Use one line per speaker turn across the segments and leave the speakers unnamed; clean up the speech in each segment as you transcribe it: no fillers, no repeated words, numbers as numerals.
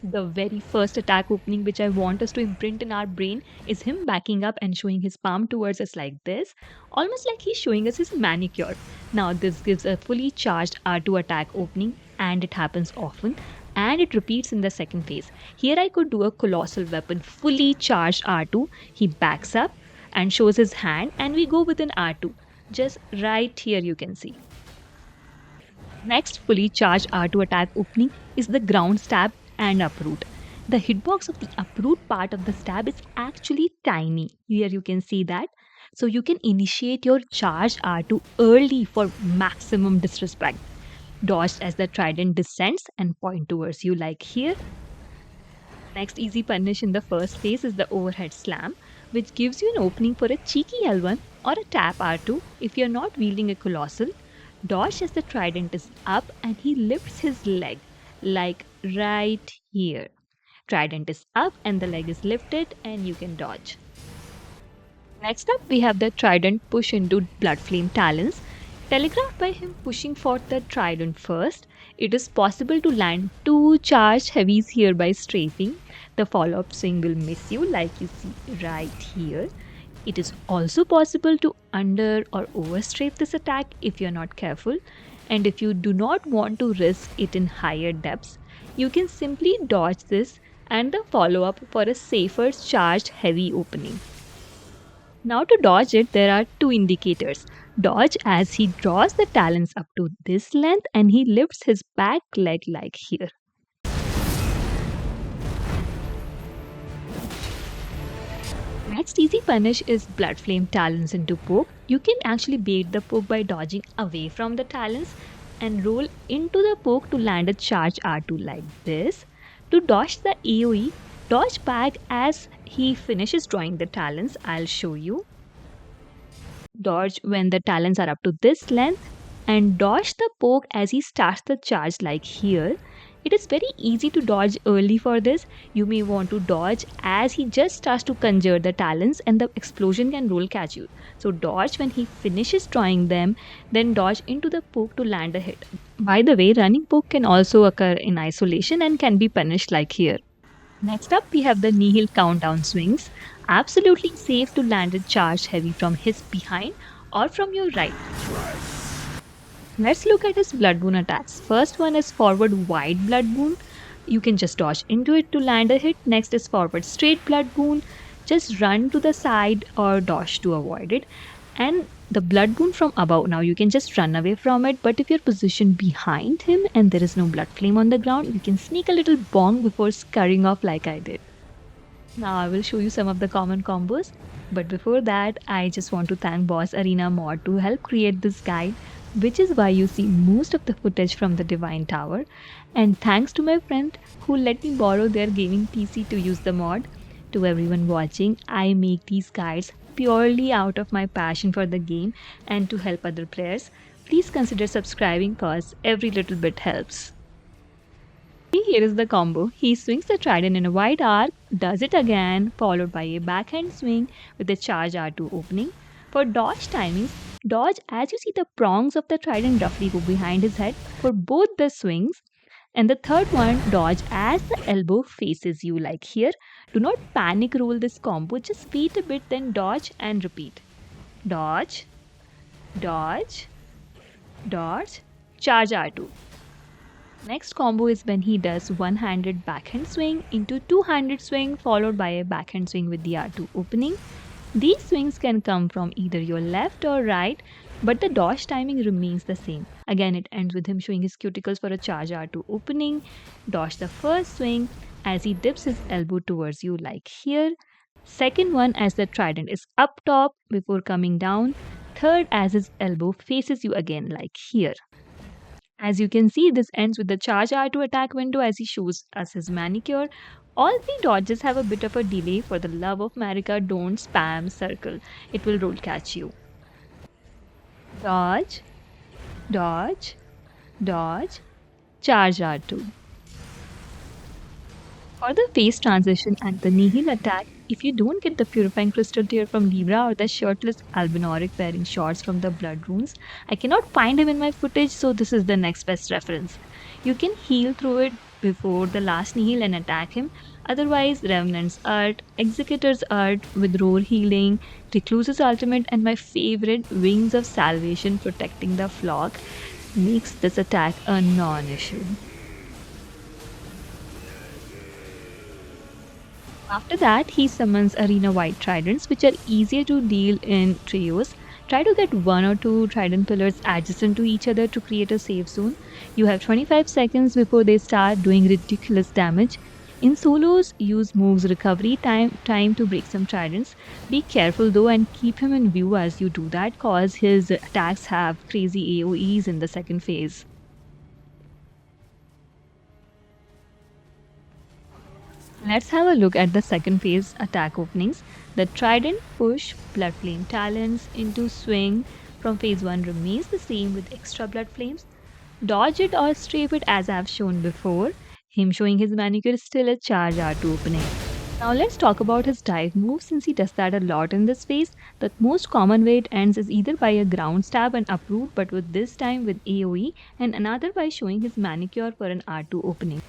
The very first attack opening which I want us to imprint in our brain is him backing up and showing his palm towards us like this, almost like he's showing us his manicure. Now this gives a fully charged R2 attack opening, and it happens often, and it repeats in the second phase. Here I could do a colossal weapon, fully charged R2. He backs up and shows his hand, and we go with an R2. Just right here you can see. Next fully charged R2 attack opening is the ground stab and uproot. The hitbox of the uproot part of the stab is actually tiny. Here you can see that. So you can initiate your charge R2 early for maximum disrespect. Dodge as the trident descends and point towards you like here. Next easy punish in the first phase is the overhead slam, which gives you an opening for a cheeky L1 or a tap R2 if you're not wielding a colossal. Dodge as the trident is up and he lifts his leg, like right here. Trident is up and the leg is lifted and you can dodge. Next up we have the trident push into Blood Flame Talons. Telegraphed by him pushing for the trident first, it is possible to land 2 charged heavies here by strafing. The follow-up swing will miss you like you see right here. It is also possible to under or overstrafe this attack if you are not careful, and if you do not want to risk it in higher depths, you can simply dodge this and the follow-up for a safer charged heavy opening. Now to dodge it, there are 2 indicators. Dodge as he draws the talons up to this length and he lifts his back leg like here. Next easy punish is Blood Flame Talons into poke. You can actually bait the poke by dodging away from the talons and roll into the poke to land a charge R2 like this. To dodge the AoE, dodge back as he finishes drawing the talons. I'll show you. Dodge when the talons are up to this length and dodge the poke as he starts the charge like here. It is very easy to dodge early for this. You may want to dodge as he just starts to conjure the talons and the explosion can roll catch you. So dodge when he finishes drawing them, then dodge into the poke to land a hit. By the way, running poke can also occur in isolation and can be punished like here. Next up we have the Nihil countdown swings. Absolutely safe to land a charge heavy from his behind or from your right. Let's look at his blood boon attacks. First one is forward wide blood boon. You can just dodge into it to land a hit. Next is forward straight blood boon. Just run to the side or dodge to avoid it. And the blood boon from above. Now you can just run away from it, but if you're positioned behind him and there is no blood flame on the ground, you can sneak a little bong before scurrying off like I did. Now I will show you some of the common combos, but before that I just want to thank Boss Arena Mod to help create this guide, which is why you see most of the footage from the Divine Tower, and thanks to my friend who let me borrow their gaming PC to use the mod. To everyone watching, I make these guides purely out of my passion for the game and to help other players. Please consider subscribing cause every little bit helps. Here is the combo. He swings the trident in a wide arc, does it again, followed by a backhand swing with a charge R2 opening. For dodge timings, dodge as you see the prongs of the trident roughly go behind his head for both the swings. And the third one, dodge as the elbow faces you like here. Do not panic roll this combo, just wait a bit, then dodge and repeat. Dodge, dodge, dodge, charge R2. Next combo is when he does one-handed backhand swing into two-handed swing followed by a backhand swing with the R2 opening. These swings can come from either your left or right, but the dodge timing remains the same. Again, it ends with him showing his cuticles for a charge R2 opening. Dodge the first swing as he dips his elbow towards you like here. Second one as the trident is up top before coming down. Third as his elbow faces you again like here. As you can see, this ends with the charge R2 attack window as he shows us his manicure. All 3 dodges have a bit of a delay. For the love of Marika, don't spam circle. It will roll catch you. Dodge, dodge, dodge, charge R2. For the phase transition and the Nihil attack, if you don't get the Purifying Crystal Tear from Libra or the shirtless Albinoric wearing shorts from the Blood Runes, I cannot find him in my footage, so this is the next best reference. You can heal through it before the last Nihil and attack him. Otherwise, Revenant's art, Executor's art with roar healing, Recluse's ultimate, and my favorite, Wings of Salvation protecting the flock, makes this attack a non-issue. After that, he summons arena wide tridents, which are easier to deal in trios. Try to get one or two trident pillars adjacent to each other to create a safe zone. You have 25 seconds before they start doing ridiculous damage. In solos, use Mohg's recovery time to break some tridents. Be careful though and keep him in view as you do that, cause his attacks have crazy AoEs in the second phase. Let's have a look at the second phase attack openings. The Trident push Blood Flame Talons into swing from phase 1 remains the same with extra Blood Flames. Dodge it or strafe it as I've shown before. Him showing his manicure is still a charge R2 opening. Now let's talk about his dive move since he does that a lot in this phase. The most common way it ends is either by a ground stab and uproot, but with this time with AoE, and another by showing his manicure for an R2 opening.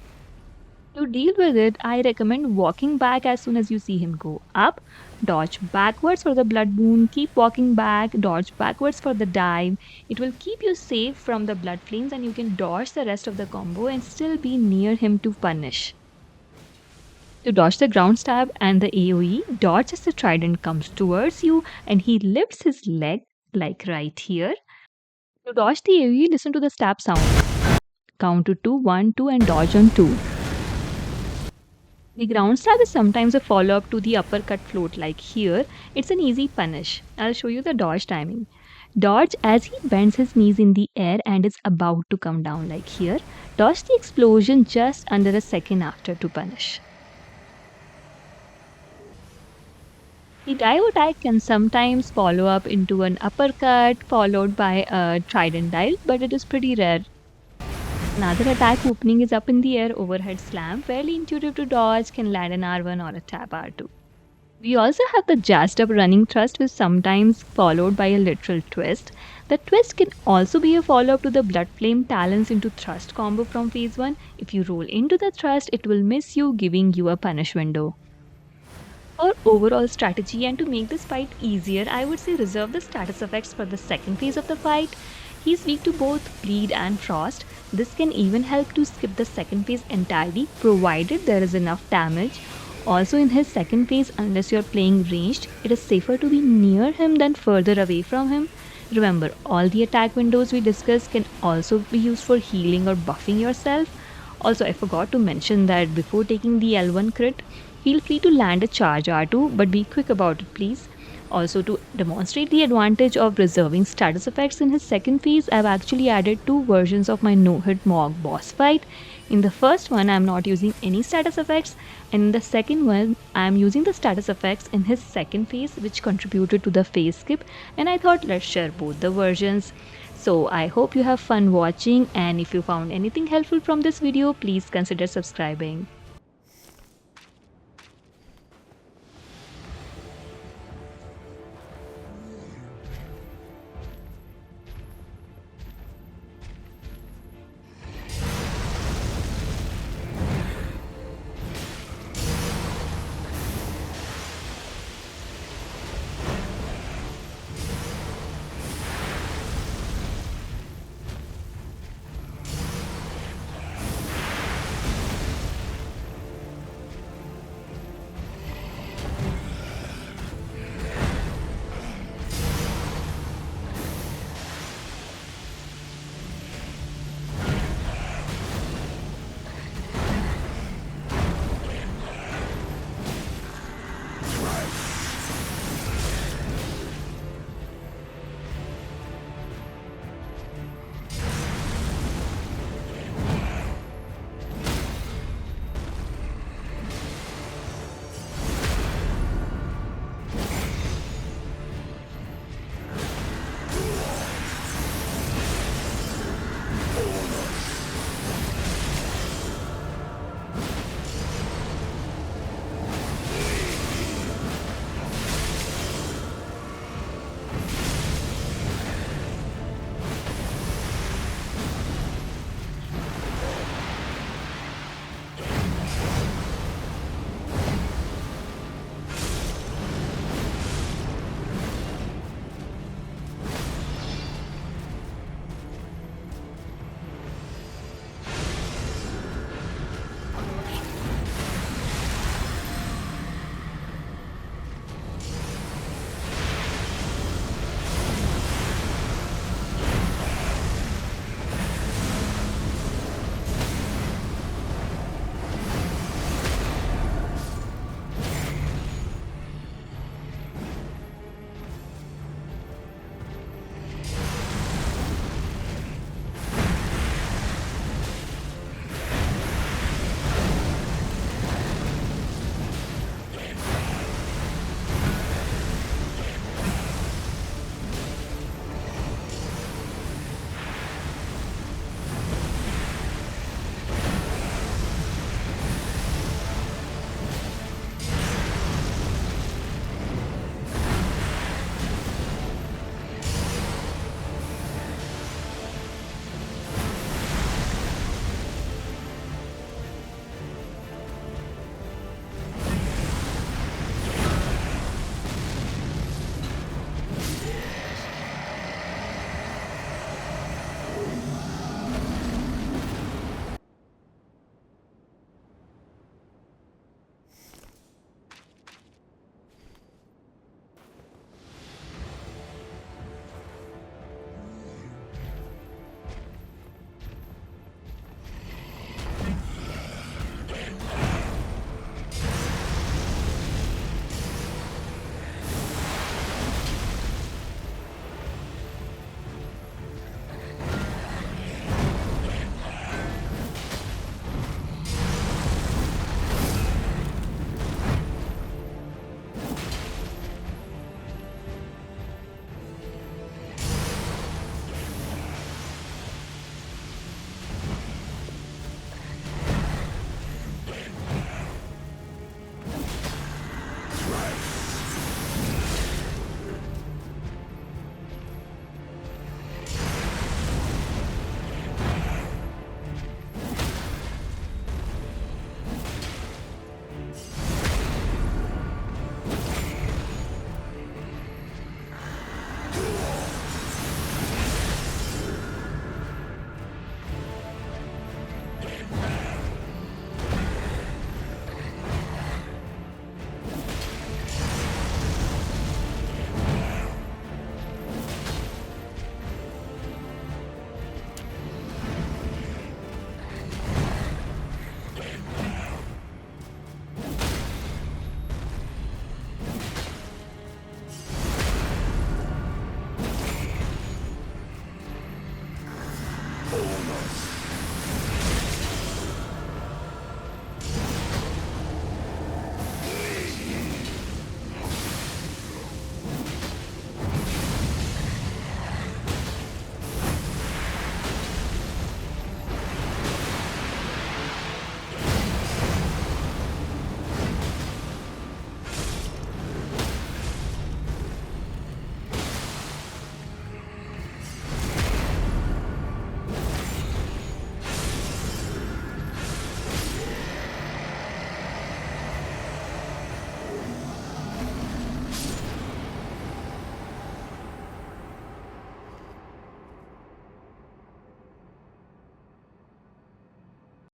To deal with it, I recommend walking back as soon as you see him go up, dodge backwards for the blood boon, keep walking back, dodge backwards for the dive. It will keep you safe from the blood flames and you can dodge the rest of the combo and still be near him to punish. To dodge the ground stab and the AoE, dodge as the trident comes towards you and he lifts his leg, like right here. To dodge the AoE, listen to the stab sound. Count to 2, 1, 2 and dodge on 2. The ground stab is sometimes a follow-up to the uppercut float like here. It's an easy punish. I'll show you the dodge timing. Dodge as he bends his knees in the air and is about to come down like here. Dodge the explosion just under a second after to punish. The dive attack can sometimes follow up into an uppercut followed by a trident dive, but it is pretty rare. Another attack opening is up in the air overhead slam, fairly intuitive to dodge, can land an R1 or a tap R2. We also have the jazzed up running thrust which sometimes followed by a literal twist. The twist can also be a follow-up to the blood flame talons into thrust combo from phase 1. If you roll into the thrust, it will miss you, giving you a punish window. For overall strategy and to make this fight easier, I would say reserve the status effects for the second phase of the fight. He's weak to both bleed and frost. This can even help to skip the second phase entirely provided there is enough damage. Also in his second phase, unless you're playing ranged, it is safer to be near him than further away from him. Remember, all the attack windows we discussed can also be used for healing or buffing yourself. Also, I forgot to mention that before taking the L1 crit, feel free to land a charge R2, but be quick about it please. Also, to demonstrate the advantage of reserving status effects in his second phase, I've actually added two versions of my no-hit Mohg boss fight. In the first one, I'm not using any status effects, and in the second one, I'm using the status effects in his second phase, which contributed to the phase skip, and I thought let's share both the versions. So I hope you have fun watching, and if you found anything helpful from this video, please consider subscribing.